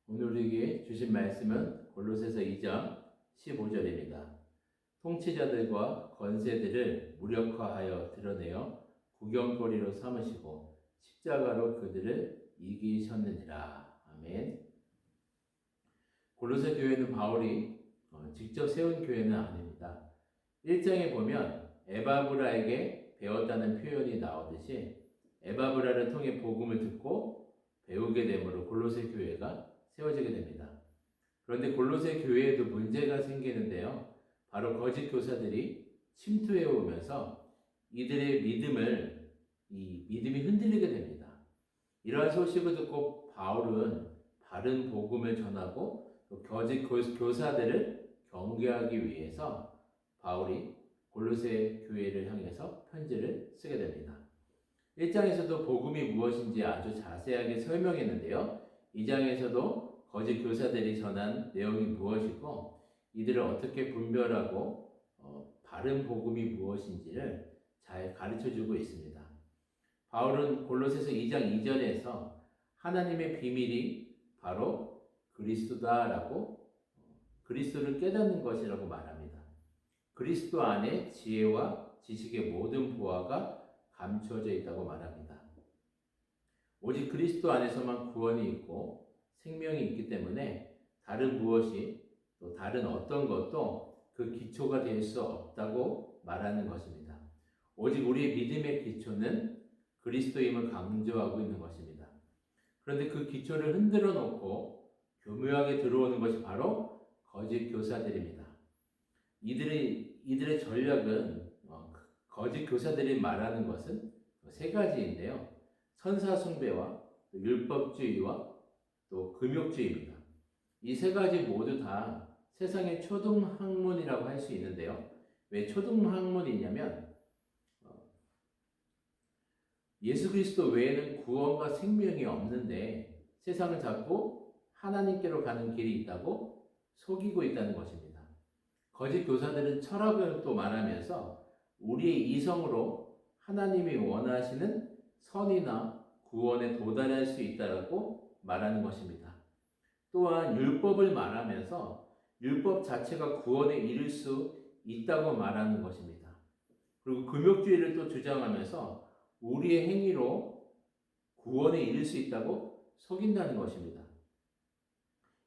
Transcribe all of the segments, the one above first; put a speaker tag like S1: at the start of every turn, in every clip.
S1: 오늘 우리에게 주신 말씀은 골로새서 2장 15절입니다. 통치자들과 권세들을 무력화하여 드러내어 구경거리로 삼으시고 십자가로 그들을 이기셨느니라. 아멘. 골로새 교회는 바울이 직접 세운 교회는 아닙니다. 1장에 보면 에바브라에게 배웠다는 표현이 나오듯이 에바브라를 통해 복음을 듣고 배우게 되므로 골로새 교회가 세워지게 됩니다. 그런데 골로새 교회에도 문제가 생기는데요. 바로 거짓 교사들이 침투해 오면서 이들의 믿음이 흔들리게 됩니다. 이러한 소식을 듣고 바울은 바른 복음을 전하고 또 거짓 교사들을 경계하기 위해서 바울이 골로새 교회를 향해서 편지를 쓰게 됩니다. 1장에서도 복음이 무엇인지 아주 자세하게 설명했는데요. 2장에서도 거짓 교사들이 전한 내용이 무엇이고 이들을 어떻게 분별하고 바른 복음이 무엇인지를 잘 가르쳐주고 있습니다. 바울은 골로새서 2장 2절에서 하나님의 비밀이 바로 그리스도다라고 그리스도를 깨닫는 것이라고 말합니다. 그리스도 안에 지혜와 지식의 모든 보화가 감춰져 있다고 말합니다. 오직 그리스도 안에서만 구원이 있고 생명이 있기 때문에 다른 무엇이 또 다른 어떤 것도 그 기초가 될 수 없다고 말하는 것입니다. 오직 우리의 믿음의 기초는 그리스도임을 강조하고 있는 것입니다. 그런데 그 기초를 흔들어 놓고 교묘하게 들어오는 것이 바로 거짓 교사들입니다. 이들의 전략은 거짓 교사들이 말하는 것은 세 가지인데요. 선사숭배와 율법주의와 또 금욕주의입니다. 이 세 가지 모두 다 세상의 초등학문이라고 할 수 있는데요. 왜 초등학문이냐면 예수 그리스도 외에는 구원과 생명이 없는데 세상을 자꾸 하나님께로 가는 길이 있다고 속이고 있다는 것입니다. 거짓 교사들은 철학을 또 말하면서 우리의 이성으로 하나님이 원하시는 선이나 구원에 도달할 수 있다고 말하는 것입니다. 또한 율법을 말하면서 율법 자체가 구원에 이를 수 있다고 말하는 것입니다. 그리고 금욕주의를 또 주장하면서 우리의 행위로 구원에 이를 수 있다고 속인다는 것입니다.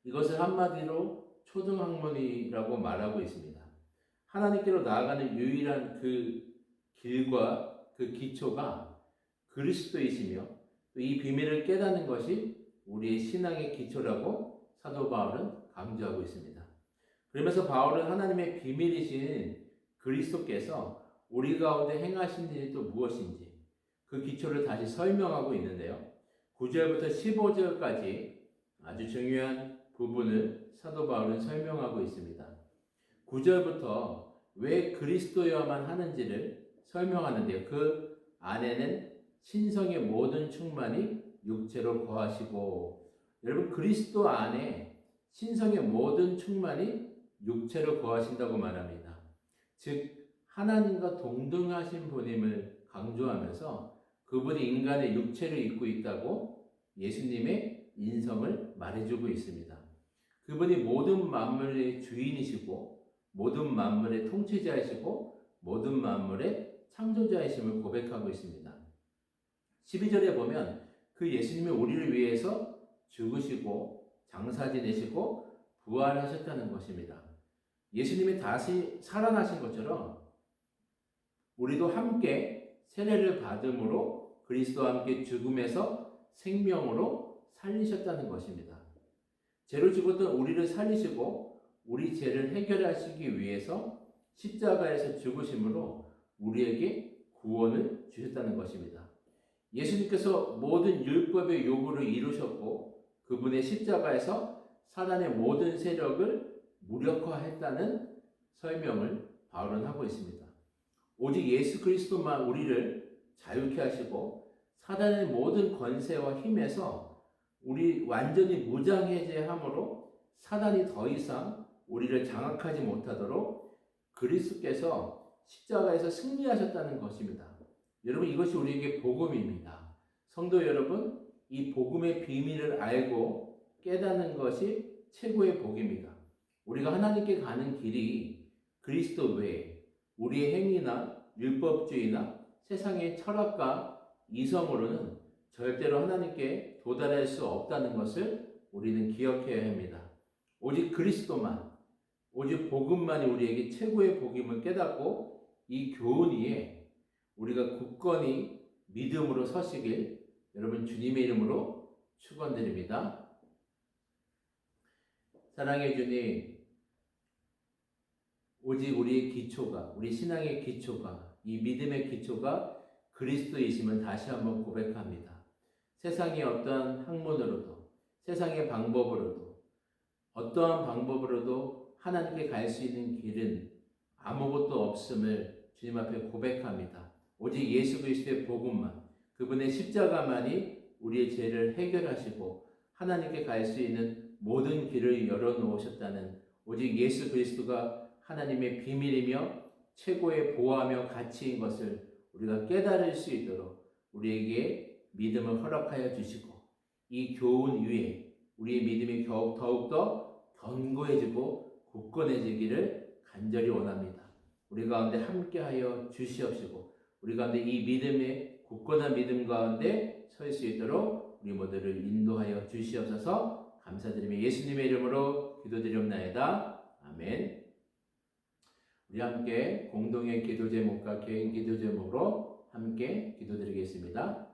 S1: 이것을 한마디로 초등학문이라고 말하고 있습니다. 하나님께로 나아가는 유일한 그 길과 그 기초가 그리스도이시며 이 비밀을 깨닫는 것이 우리의 신앙의 기초라고 사도 바울은 강조하고 있습니다. 그러면서 바울은 하나님의 비밀이신 그리스도께서 우리 가운데 행하신 일이 또 무엇인지 그 기초를 다시 설명하고 있는데요. 9절부터 15절까지 아주 중요한 부분을 사도 바울은 설명하고 있습니다. 9절부터 왜 그리스도여야만 하는지를 설명하는데요. 그 안에는 신성의 모든 충만이 육체로 거하시고, 여러분 그리스도 안에 신성의 모든 충만이 육체로 거하신다고 말합니다. 즉 하나님과 동등하신 분임을 강조하면서 그분이 인간의 육체를 입고 있다고 예수님의 인성을 말해주고 있습니다. 그분이 모든 만물의 주인이시고 모든 만물의 통치자이시고 모든 만물의 창조자이심을 고백하고 있습니다. 12절에 보면 그 예수님이 우리를 위해서 죽으시고 장사 지내시고 부활하셨다는 것입니다. 예수님이 다시 살아나신 것처럼 우리도 함께 세례를 받음으로 그리스도와 함께 죽음에서 생명으로 살리셨다는 것입니다. 죄로 죽었던 우리를 살리시고 우리 죄를 해결하시기 위해서 십자가에서 죽으심으로 우리에게 구원을 주셨다는 것입니다. 예수님께서 모든 율법의 요구를 이루셨고 그분의 십자가에서 사단의 모든 세력을 무력화했다는 설명을 바울은 하고 있습니다. 오직 예수 그리스도만 우리를 자유케 하시고 사단의 모든 권세와 힘에서 우리 완전히 무장해제함으로 사단이 더 이상 우리를 장악하지 못하도록 그리스도께서 십자가에서 승리하셨다는 것입니다. 여러분 이것이 우리에게 복음입니다. 성도 여러분, 이 복음의 비밀을 알고 깨닫는 것이 최고의 복입니다. 우리가 하나님께 가는 길이 그리스도 외에 우리의 행위나 율법주의나 세상의 철학과 이성으로는 절대로 하나님께 도달할 수 없다는 것을 우리는 기억해야 합니다. 오직 그리스도만, 오직 복음만이 우리에게 최고의 복임을 깨닫고 이 교훈 위에 우리가 굳건히 믿음으로 서시길 여러분 주님의 이름으로 축원드립니다. 사랑의 주님, 오직 우리의 기초가, 우리 신앙의 기초가, 이 믿음의 기초가 그리스도이심을 다시 한번 고백합니다. 세상의 어떠한 학문으로도, 세상의 방법으로도, 어떠한 방법으로도 하나님께 갈 수 있는 길은 아무것도 없음을 주님 앞에 고백합니다. 오직 예수 그리스도의 복음만, 그분의 십자가만이 우리의 죄를 해결하시고 하나님께 갈 수 있는 모든 길을 열어놓으셨다는, 오직 예수 그리스도가 하나님의 비밀이며 최고의 보호하며 가치인 것을 우리가 깨달을 수 있도록 우리에게 믿음을 허락하여 주시고, 이 교훈 위에 우리의 믿음이 더욱더 견고해지고 굳건해지기를 간절히 원합니다. 우리 가운데 함께하여 주시옵시고, 우리 가운데 이 믿음의 굳건한 믿음 가운데 설 수 있도록 우리 모두를 인도하여 주시옵소서. 감사드리며 예수님의 이름으로 기도드리옵나이다. 아멘. 우리 함께 공동의 기도 제목과 개인 기도 제목으로 함께 기도드리겠습니다.